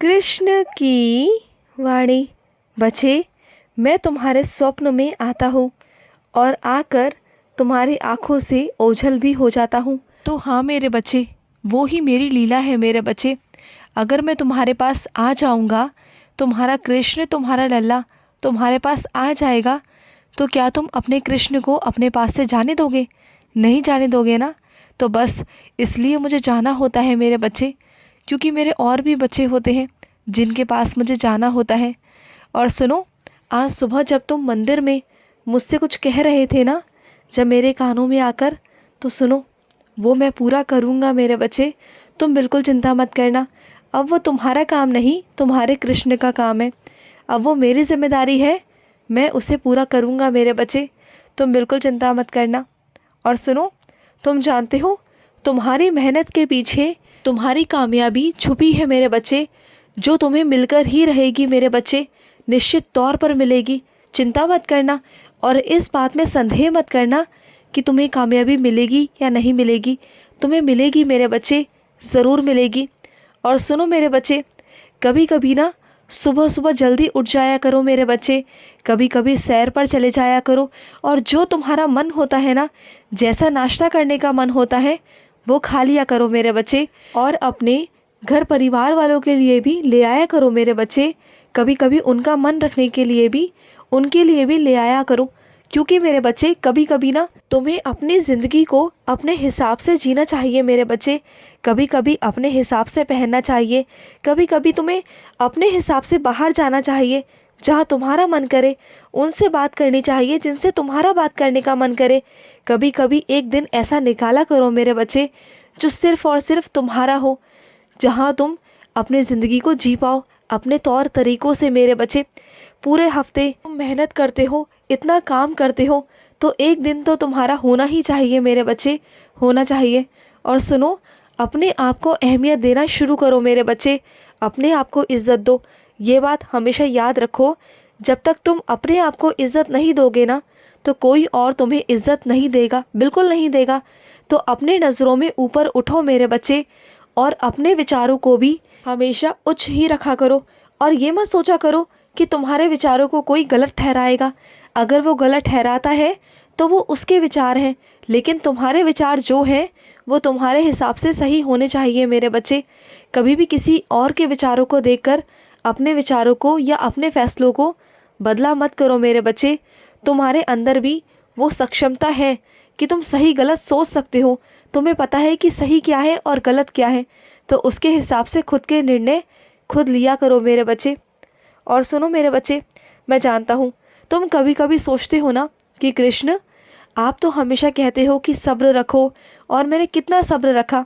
कृष्ण की वाणी। बच्चे, मैं तुम्हारे स्वप्न में आता हूँ और आकर तुम्हारी आँखों से ओझल भी हो जाता हूँ। तो हाँ मेरे बच्चे, वो ही मेरी लीला है मेरे बच्चे। अगर मैं तुम्हारे पास आ जाऊँगा, तुम्हारा कृष्ण, तुम्हारा लल्ला तुम्हारे पास आ जाएगा, तो क्या तुम अपने कृष्ण को अपने पास से जाने दोगे? नहीं जाने दोगे ना। तो बस इसलिए मुझे जाना होता है मेरे बच्चे, क्योंकि मेरे और भी बच्चे होते हैं जिनके पास मुझे जाना होता है। और सुनो, आज सुबह जब तुम मंदिर में मुझसे कुछ कह रहे थे ना, जब मेरे कानों में आकर, तो सुनो, वो मैं पूरा करूँगा मेरे बच्चे। तुम बिल्कुल चिंता मत करना। अब वो तुम्हारा काम नहीं, तुम्हारे कृष्ण का काम है। अब वो मेरी जिम्मेदारी है, मैं उसे पूरा करूँगा मेरे बच्चे। तुम बिल्कुल चिंता मत करना। और सुनो, तुम जानते हो, तुम्हारी मेहनत के पीछे तुम्हारी कामयाबी छुपी है मेरे बच्चे, जो तुम्हें मिलकर ही रहेगी मेरे बच्चे, निश्चित तौर पर मिलेगी। चिंता मत करना और इस बात में संदेह मत करना कि तुम्हें कामयाबी मिलेगी या नहीं मिलेगी। तुम्हें मिलेगी मेरे बच्चे, ज़रूर मिलेगी। और सुनो मेरे बच्चे, कभी कभी ना सुबह सुबह जल्दी उठ जाया करो मेरे बच्चे, कभी कभी सैर पर चले जाया करो। और जो तुम्हारा मन होता है ना, जैसा नाश्ता करने का मन होता है, वो खा लिया करो मेरे बच्चे। और अपने घर परिवार वालों के लिए भी ले आया करो मेरे बच्चे। कभी कभी उनका मन रखने के लिए भी उनके लिए भी ले आया करो, क्योंकि मेरे बच्चे कभी कभी ना तुम्हें अपनी ज़िंदगी को अपने हिसाब से जीना चाहिए मेरे बच्चे। कभी कभी अपने हिसाब से पहनना चाहिए, कभी कभी तुम्हें अपने हिसाब से बाहर जाना चाहिए। जहाँ तुम्हारा मन करे उनसे बात करनी चाहिए जिनसे तुम्हारा बात करने का मन करे। कभी कभी एक दिन ऐसा निकाला करो मेरे बच्चे, जो सिर्फ़ और सिर्फ तुम्हारा हो, जहाँ तुम अपनी ज़िंदगी को जी पाओ अपने तौर तरीक़ों से मेरे बच्चे। पूरे हफ्ते तुम मेहनत करते हो, इतना काम करते हो, तो एक दिन तो तुम्हारा होना ही चाहिए मेरे बच्चे, होना चाहिए। और सुनो, अपने आप को अहमियत देना शुरू करो मेरे बच्चे, अपने आप को इज़्ज़त दो। ये बात हमेशा याद रखो, जब तक तुम अपने आप को इज़्ज़त नहीं दोगे ना, तो कोई और तुम्हें इज़्ज़त नहीं देगा, बिल्कुल नहीं देगा। तो अपने नज़रों में ऊपर उठो मेरे बच्चे, और अपने विचारों को भी हमेशा उच्च ही रखा करो। और ये मत सोचा करो कि तुम्हारे विचारों को कोई गलत ठहराएगा। अगर वो गलत ठहराता है तो वो उसके विचार हैं, लेकिन तुम्हारे विचार जो हैं वो तुम्हारे हिसाब से सही होने चाहिए मेरे बच्चे। कभी भी किसी और के विचारों को देखकर अपने विचारों को या अपने फैसलों को बदला मत करो मेरे बच्चे। तुम्हारे अंदर भी वो सक्षमता है कि तुम सही गलत सोच सकते हो। तुम्हें पता है कि सही क्या है और गलत क्या है, तो उसके हिसाब से खुद के निर्णय खुद लिया करो मेरे बच्चे। और सुनो मेरे बच्चे, मैं जानता हूँ तुम कभी कभी सोचते हो ना कि कृष्ण, आप तो हमेशा कहते हो कि सब्र रखो, और मैंने कितना सब्र रखा,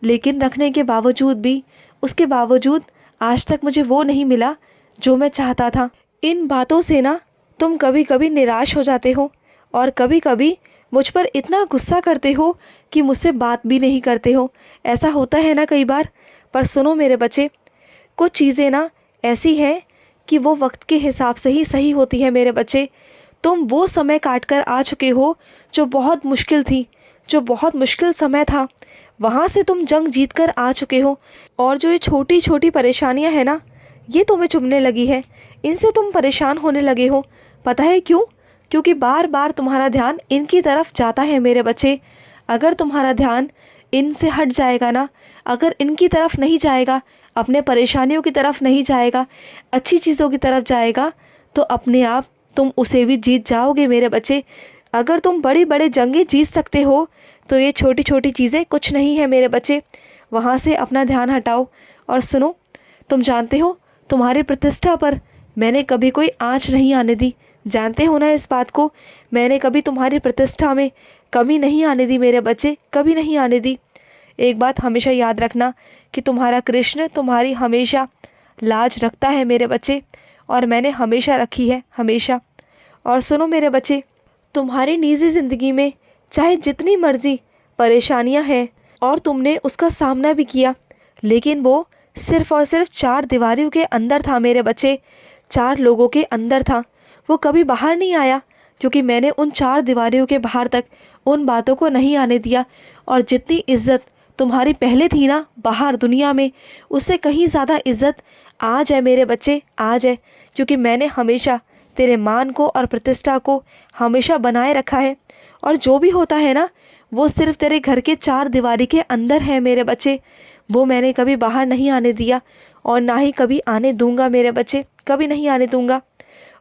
लेकिन रखने के बावजूद भी, उसके बावजूद आज तक मुझे वो नहीं मिला जो मैं चाहता था। इन बातों से ना तुम कभी कभी निराश हो जाते हो, और कभी कभी मुझ पर इतना गुस्सा करते हो कि मुझसे बात भी नहीं करते हो। ऐसा होता है ना कई बार। पर सुनो मेरे बच्चे, कुछ चीज़ें ना ऐसी हैं कि वो वक्त के हिसाब से ही सही होती है मेरे बच्चे। तुम वो समय काट कर आ चुके हो जो बहुत मुश्किल थी, जो बहुत मुश्किल समय था, वहाँ से तुम जंग जीत कर आ चुके हो। और जो ये छोटी छोटी परेशानियाँ हैं ना, ये तुम्हें चुभने लगी है, इनसे तुम परेशान होने लगे हो। पता है क्यों? क्योंकि बार बार तुम्हारा ध्यान इनकी तरफ जाता है मेरे बच्चे। अगर तुम्हारा ध्यान इनसे हट जाएगा ना, अगर इनकी तरफ नहीं जाएगा, अपने परेशानियों की तरफ नहीं जाएगा, अच्छी चीज़ों की तरफ जाएगा, तो अपने आप तुम उसे भी जीत जाओगे मेरे बच्चे। अगर तुम बड़ी बड़े जंगें जीत सकते हो, तो ये छोटी छोटी चीज़ें कुछ नहीं है मेरे बच्चे। वहाँ से अपना ध्यान हटाओ। और सुनो, तुम जानते हो, तुम्हारी प्रतिष्ठा पर मैंने कभी कोई आँच नहीं आने दी। जानते हो ना इस बात को? मैंने कभी तुम्हारी प्रतिष्ठा में कमी नहीं आने दी मेरे बच्चे, कभी नहीं आने दी। एक बात हमेशा याद रखना कि तुम्हारा कृष्ण तुम्हारी हमेशा लाज रखता है मेरे बच्चे, और मैंने हमेशा रखी है, हमेशा। और सुनो मेरे बच्चे, तुम्हारी निजी ज़िंदगी में चाहे जितनी मर्जी परेशानियां हैं और तुमने उसका सामना भी किया, लेकिन वो सिर्फ़ और सिर्फ चार दीवारों के अंदर था मेरे बच्चे, चार लोगों के अंदर था। वो कभी बाहर नहीं आया, क्योंकि मैंने उन चार दीवारों के बाहर तक उन बातों को नहीं आने दिया। और जितनी इज्जत तुम्हारी पहले थी ना बाहर दुनिया में, उससे कहीं ज़्यादा इज्जत आज है मेरे बच्चे, आज है। क्योंकि मैंने हमेशा तेरे मान को और प्रतिष्ठा को हमेशा बनाए रखा है। और जो भी होता है ना, वो सिर्फ तेरे घर के चार दीवारी के अंदर है मेरे बच्चे। वो मैंने कभी बाहर नहीं आने दिया और ना ही कभी आने दूंगा मेरे बच्चे, कभी नहीं आने दूंगा।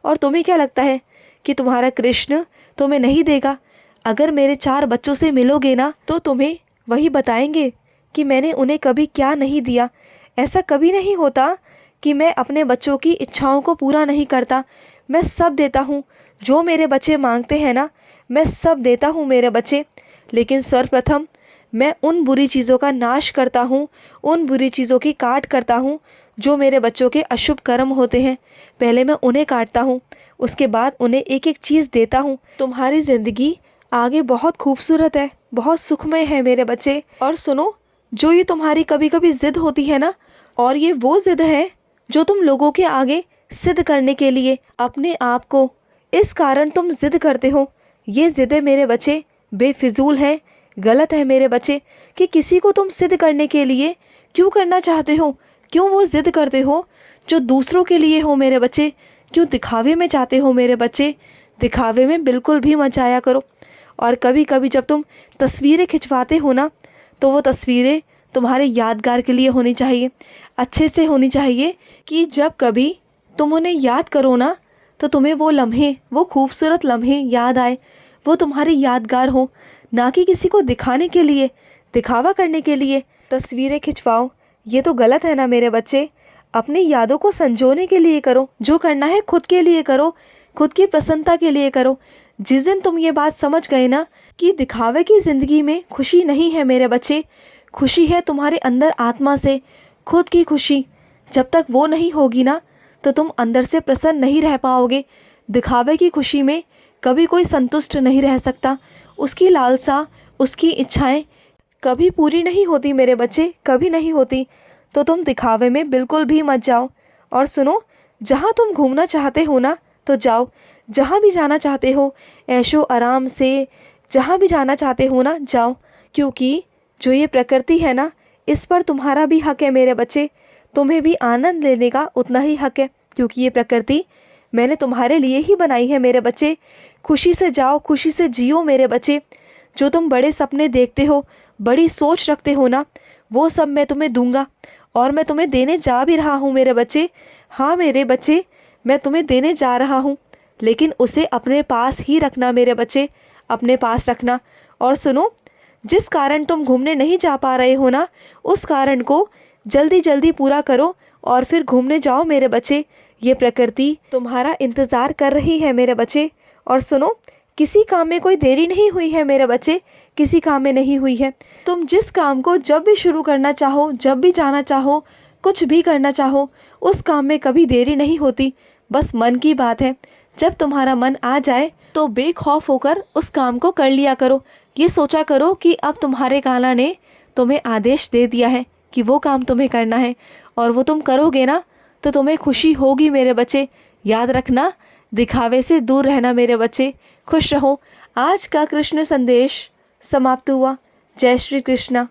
और तुम्हें क्या लगता है कि तुम्हारा कृष्ण तुम्हें नहीं देगा? अगर मेरे चार बच्चों से मिलोगे ना, तो तुम्हें वही बताएंगे कि मैंने उन्हें कभी क्या नहीं दिया। ऐसा कभी नहीं होता कि मैं अपने बच्चों की इच्छाओं को पूरा नहीं करता। मैं सब देता हूँ, जो मेरे बच्चे मांगते हैं ना, मैं सब देता हूँ मेरे बच्चे। लेकिन सर्वप्रथम मैं उन बुरी चीज़ों का नाश करता हूँ, उन बुरी चीज़ों की काट करता हूँ जो मेरे बच्चों के अशुभ कर्म होते हैं। पहले मैं उन्हें काटता हूँ, उसके बाद उन्हें एक एक चीज़ देता हूँ। तुम्हारी ज़िंदगी आगे बहुत खूबसूरत है, बहुत सुखमय है मेरे बच्चे। और सुनो, जो ये तुम्हारी कभी कभी ज़िद होती है ना, और ये वो ज़िद है जो तुम लोगों के आगे सिद्ध करने के लिए अपने आप को इस कारण तुम ज़िद करते हो। ये ज़िदें मेरे बच्चे बेफिजूल है, गलत है मेरे बच्चे। कि किसी को तुम सिद्ध करने के लिए क्यों करना चाहते हो? क्यों वो ज़िद करते हो जो दूसरों के लिए हो मेरे बच्चे? क्यों दिखावे में जाते हो मेरे बच्चे? दिखावे में बिल्कुल भी मत जाया करो। और कभी कभी जब तुम तस्वीरें खिंचवाते हो ना, तो वो तस्वीरें तुम्हारे यादगार के लिए होनी चाहिए, अच्छे से होनी चाहिए, कि जब कभी तुम उन्हें याद करो ना, तो तुम्हें वो लम्हे, वो खूबसूरत लम्हे याद आए, वो तुम्हारे यादगार हो। ना कि किसी को दिखाने के लिए, दिखावा करने के लिए तस्वीरें खिंचवाओ। ये तो गलत है ना मेरे बच्चे। अपनी यादों को संजोने के लिए करो, जो करना है खुद के लिए करो, खुद की प्रसन्नता के लिए करो। जिस दिन तुम ये बात समझ गए ना कि दिखावे की ज़िंदगी में खुशी नहीं है मेरे बच्चे, खुशी है तुम्हारे अंदर आत्मा से, खुद की खुशी। जब तक वो नहीं होगी ना, तो तुम अंदर से प्रसन्न नहीं रह पाओगे। दिखावे की खुशी में कभी कोई संतुष्ट नहीं रह सकता। उसकी लालसा, उसकी इच्छाएं कभी पूरी नहीं होती मेरे बच्चे, कभी नहीं होती। तो तुम दिखावे में बिल्कुल भी मत जाओ। और सुनो, जहाँ तुम घूमना चाहते हो ना, तो जाओ। जहाँ भी जाना चाहते हो, ऐशो आराम से जहाँ भी जाना चाहते हो ना, जाओ। क्योंकि जो ये प्रकृति है ना, इस पर तुम्हारा भी हक है मेरे बच्चे। तुम्हें भी आनंद लेने का उतना ही हक है, क्योंकि ये प्रकृति मैंने तुम्हारे लिए ही बनाई है मेरे बच्चे। खुशी से जाओ, खुशी से जियो मेरे बच्चे। जो तुम बड़े सपने देखते हो, बड़ी सोच रखते हो ना, वो सब मैं तुम्हें दूंगा। और मैं तुम्हें देने जा भी रहा हूँ मेरे बच्चे। हाँ मेरे बच्चे, मैं तुम्हें देने जा रहा हूँ, लेकिन उसे अपने पास ही रखना मेरे बच्चे, अपने पास रखना। और सुनो, जिस कारण तुम घूमने नहीं जा पा रहे हो ना, उस कारण को जल्दी जल्दी पूरा करो और फिर घूमने जाओ मेरे बच्चे। ये प्रकृति तुम्हारा इंतज़ार कर रही है मेरे बच्चे। और सुनो, किसी काम में कोई देरी नहीं हुई है मेरे बच्चे, किसी काम में नहीं हुई है। तुम जिस काम को जब भी शुरू करना चाहो, जब भी जाना चाहो, कुछ भी करना चाहो, उस काम में कभी देरी नहीं होती। बस मन की बात है। जब तुम्हारा मन आ जाए तो बेखौफ होकर उस काम को कर लिया करो। ये सोचा करो कि अब तुम्हारे काला ने तुम्हें आदेश दे दिया है कि वो काम तुम्हें करना है, और वो तुम करोगे ना, तो तुम्हें खुशी होगी मेरे बच्चे। याद रखना, दिखावे से दूर रहना मेरे बच्चे। खुश रहो। आज का कृष्ण संदेश समाप्त हुआ। जय श्री कृष्णा।